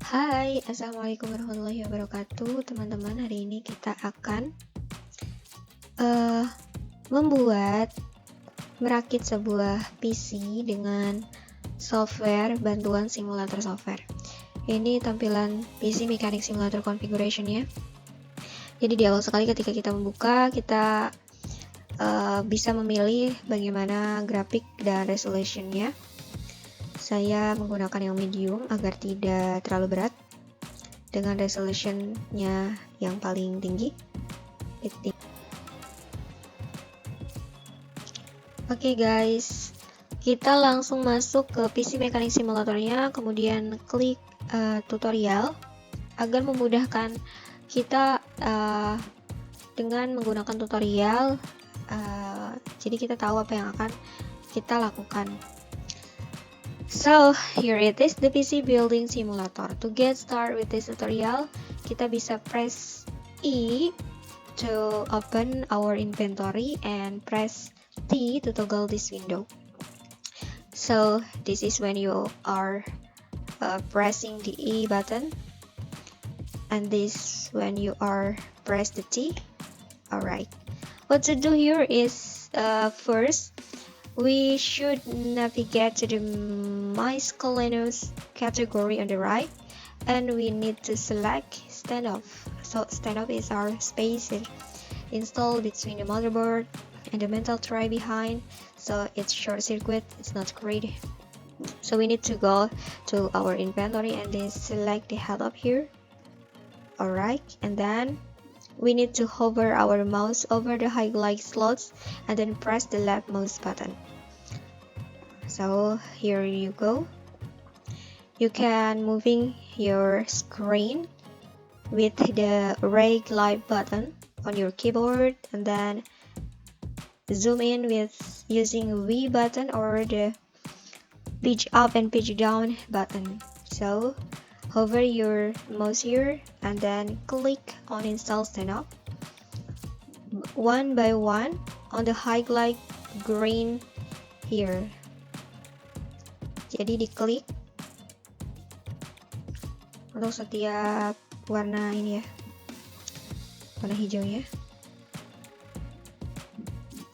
Hai, Assalamualaikum warahmatullahi wabarakatuh. Teman-teman, hari ini kita akan membuat merakit sebuah PC dengan software bantuan simulator software. Ini tampilan PC Mechanic Simulator Configuration-nya. Jadi di awal sekali ketika kita membuka, kita bisa memilih bagaimana grafik dan resolution-nya. Saya menggunakan yang medium agar tidak terlalu berat, dengan resolution-nya yang paling tinggi. Oke guys, kita langsung masuk ke PC Mechanic Simulator-nya, kemudian klik tutorial agar memudahkan kita dengan menggunakan tutorial. Jadi kita tahu apa yang akan kita lakukan. So, here it is, the PC Building Simulator. To get started with this tutorial, kita bisa press E to open our inventory and press T to toggle this window. So, this is when you are pressing the E button, and this when you are press the T. Alright, what to do here is first, we should navigate to the miscellaneous category on the right, and we need to select standoff. So standoff is our space installed between the motherboard and the mental tray behind, so it's short circuit, it's not great. So we need to go to our inventory and then select the head up here. Alright, and then we need to hover our mouse over the highlight slots and then press the left mouse button. So here you go. You can moving your screen with the right light button on your keyboard, and then zoom in with using V button or the pitch up and pitch down button. So hover your mouse here and then click on install standoff one by one on the highlight green here. Jadi diklik untuk setiap warna ini ya, warna hijaunya.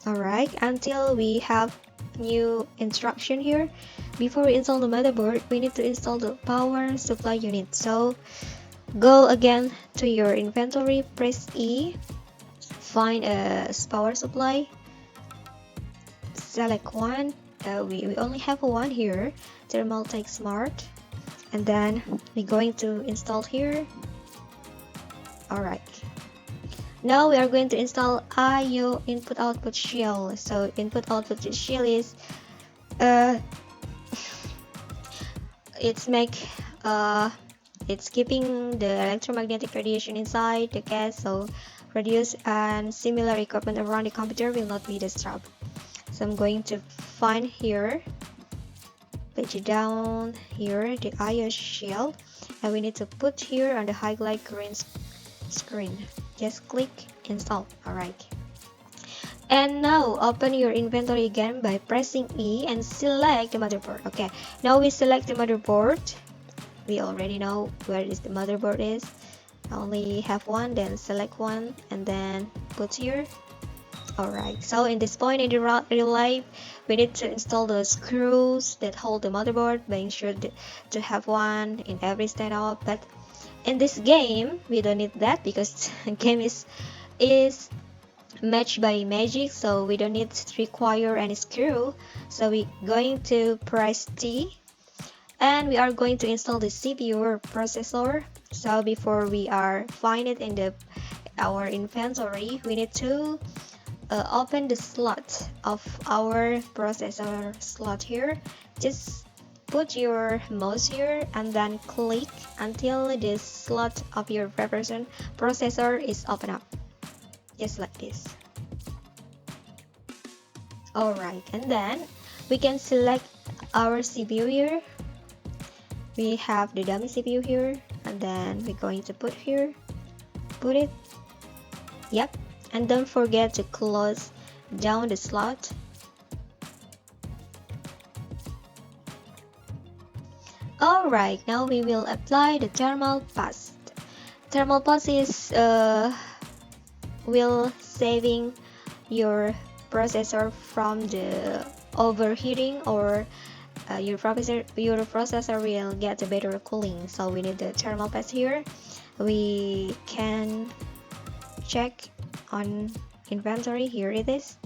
Alright, until we have new instruction here. Before we install the motherboard, we need to install the power supply unit. So go again to your inventory, press E, find a power supply, select one. We only have one here, Thermaltake Smart, and then we're going to install here. Alright, now we are going to install IO input output shield. So input output shield is it's keeping the electromagnetic radiation inside the case, so radius and similar equipment around the computer will not be disturbed. So I'm going to find here, page down here, the IO shield, and we need to put here on the highlight green screen. Just click install. Alright, and now open your inventory again by pressing E and select the motherboard. Okay, now we select the motherboard. We already know where the motherboard is. I only have one, then select one and then put here. Alright, so in this point in the real life, we need to install the screws that hold the motherboard, being sure to have one in every standoff. But in this game, we don't need that because the game is matched by magic, so we don't need to require any screw. So we're going to press T, and we are going to install the CPU or processor. So before we are find it in our inventory, we need to open the slot of our processor slot here. Just put your mouse here and then click until the slot of your processor is open up, just like this. Alright, and then we can select our CPU here. We have the dummy CPU here, and then we're going to put it. Yep, and don't forget to close down the slot. Alright, now we will apply the thermal pass. Thermal pass is will saving your processor from the overheating, or your processor will get a better cooling. So we need the thermal pass here. We can check on inventory, here it is,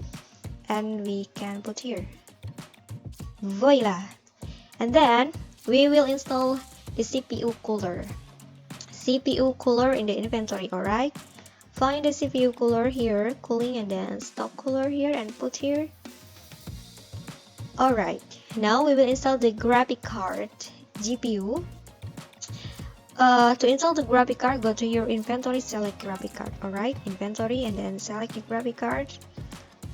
and we can put here, voila. And then we will install the CPU cooler in the inventory. Alright, find the CPU cooler here, cooling, and then stock cooler here, and put here. Alright, now we will install the graphic card GPU. To install the graphic card, go to your inventory, select graphic card. Alright, inventory, and then select the graphic card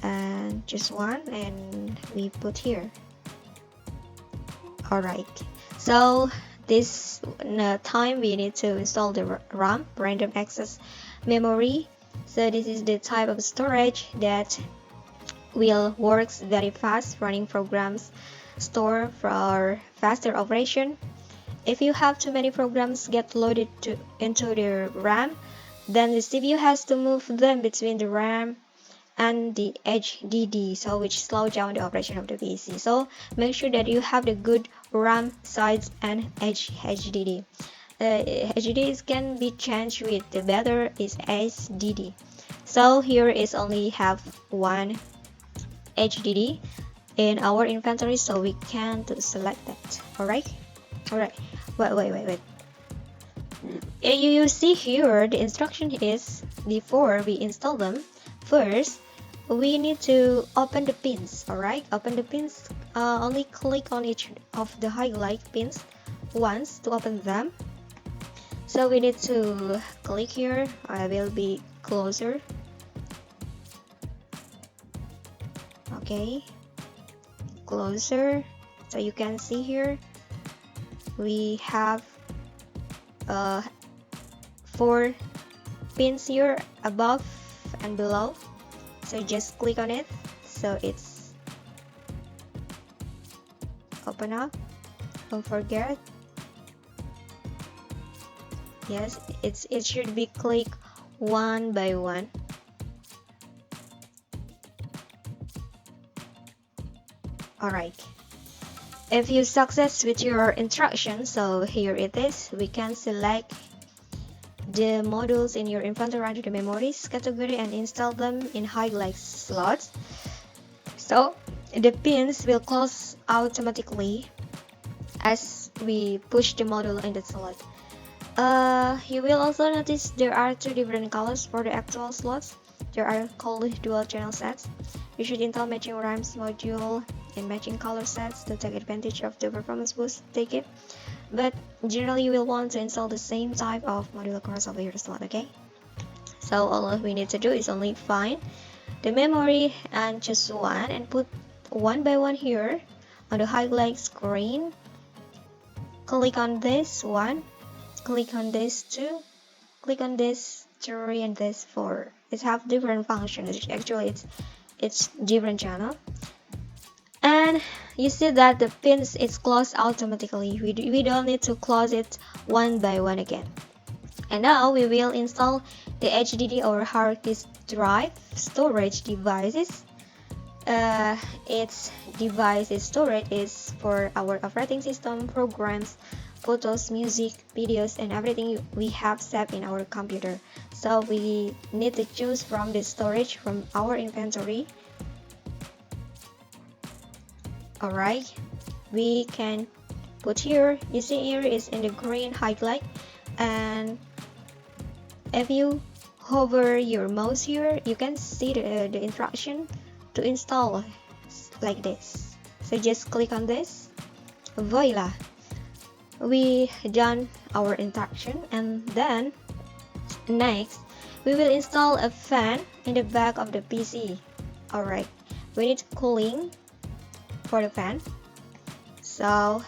and just one, and we put here. Alright, so this time we need to install the RAM, random access memory. So this is the type of storage that will works very fast, running programs store for faster operation. If you have too many programs get loaded into the RAM, then the CPU has to move them between the RAM and the HDD, so which slow down the operation of the PC. So make sure that you have the good RAM size and HDD. HDDs can be changed with the better is SDD. So here is only have one HDD in our inventory, so we can select that. Alright, wait. You see here the instruction is, before we install them, first we need to open the pins. Alright, open the pins. Only click on each of the highlight pins once to open them. So we need to click here. I will be closer. Okay, closer. So you can see here we have 4 pins here, above and below. So just click on it, so it's open up. Don't forget, yes, it should be clicked one by one. Alright, if you success with your instructions, so here it is, we can select the modules in your inventory under the memories category and install them in highlight slots. So the pins will close automatically as we push the module in the slot. You will also notice there are 2 different colors for the actual slots. There are called dual channel sets. You should install matching RAMs module and matching color sets to take advantage of the performance boost they give. But generally you will want to install the same type of module across over your slot, okay? So all we need to do is only find the memory and choose one and put one by one here on the highlight screen. Click on this one, click on this 2, click on this 3, and this 4. It have different functions. Actually it's different channel. And you see that the pins is closed automatically. We don't need to close it one by one again. And now we will install the HDD or hard disk drive storage devices. Its devices storage is for our operating system, programs, photos, music, videos, and everything we have saved in our computer. So we need to choose from the storage from our inventory. Alright, we can put here, you see here is in the green highlight, and if you hover your mouse here, you can see the instruction to install like this. So just click on this, voila, we done our instruction. And then next we will install a fan in the back of the PC. Alright, we need cooling for the fan. So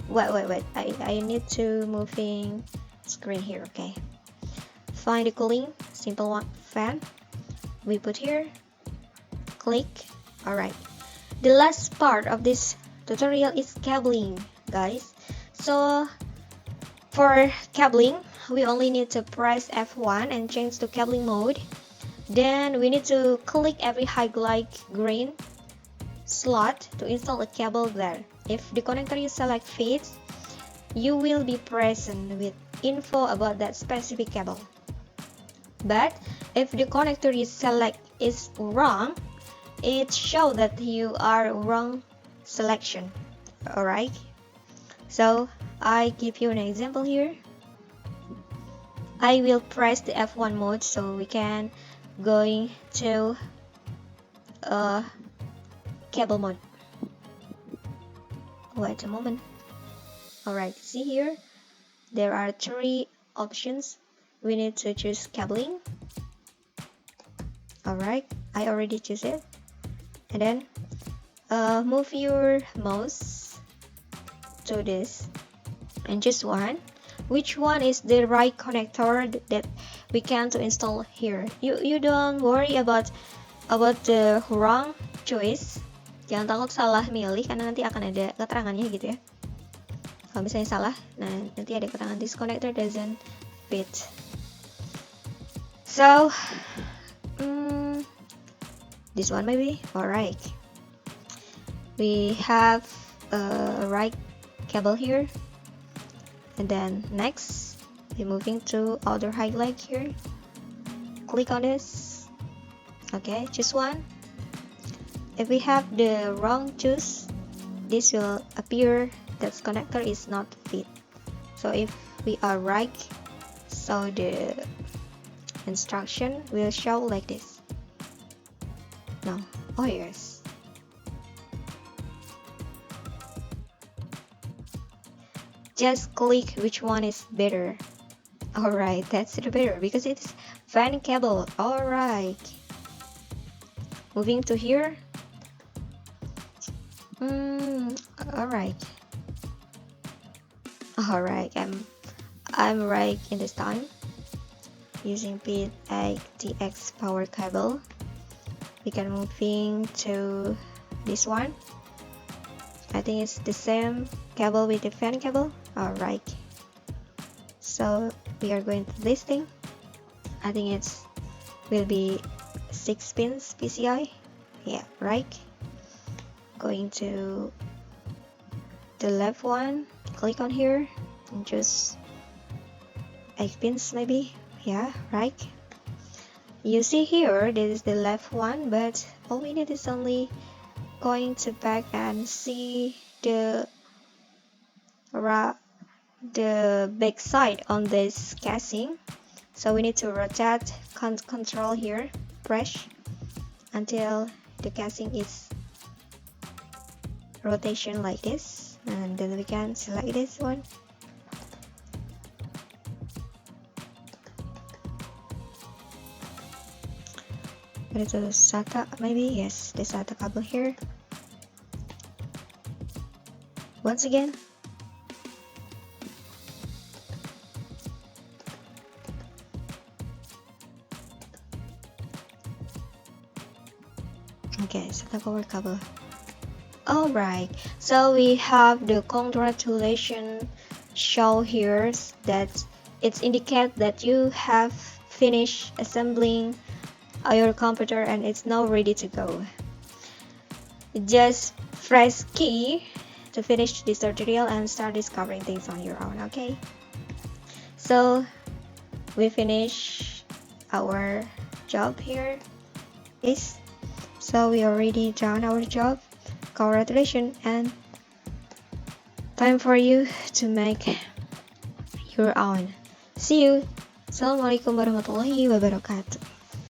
wait, I need to moving screen here. Okay, find the cooling, simple one, fan, we put here, click. Alright, the last part of this tutorial is cabling, guys. So for cabling, we only need to press F1 and change to cabling mode. Then we need to click every highlight green slot to install a cable there. If the connector you select fits, you will be present with info about that specific cable. But if the connector you select is wrong, it shows that you are wrong selection. Alright, so I give you an example here. I will press the F1 mode so we can going to cable mode. Wait a moment. Alright, see here, there are 3 options. We need to choose cabling. Alright, I already choose it. And then move your mouse to this and choose one. Which one is the right connector that we can to install here? You don't worry about the wrong choice. Jangan takut salah milih karena nanti akan ada keterangannya gitu ya. Kalau misalnya salah, nah nanti ada keterangan this connector doesn't fit. So this one maybe. Alright, we have a right cable here, and then next we're moving to other highlight here. Click on this. Okay, choose one. If we have the wrong choose, this will appear that connector is not fit. So if we are right, so the instruction will show like this. No, oh yes. Just click which one is better. Alright, that's the better because it's fan cable. Alright, moving to here. Alright, I'm right in this time using PX power cable. We can moving to this one. I think it's the same cable with the fan cable. Alright, so we are going to this thing. I think it's will be 6 pins PCI. Yeah, right. Going to the left one, click on here and choose 8 pins maybe. Yeah, right. You see here, this is the left one, but all we need is only going to back and see the back side on this casing. So we need to rotate control here, press until the casing is rotation like this, and then we can select this one. Go to SATA maybe. Yes, the SATA cable here. Once again, okay, SATA power cable. Alright, so we have the congratulations show here that it indicates that you have finished assembling your computer and it's now ready to go. Just press key to finish this tutorial and start discovering things on your own. Okay, so we finish our job here. Yes, so we already done our job. Congratulations, and time for you to make your own. See you. Assalamualaikum warahmatullahi wabarakatuh.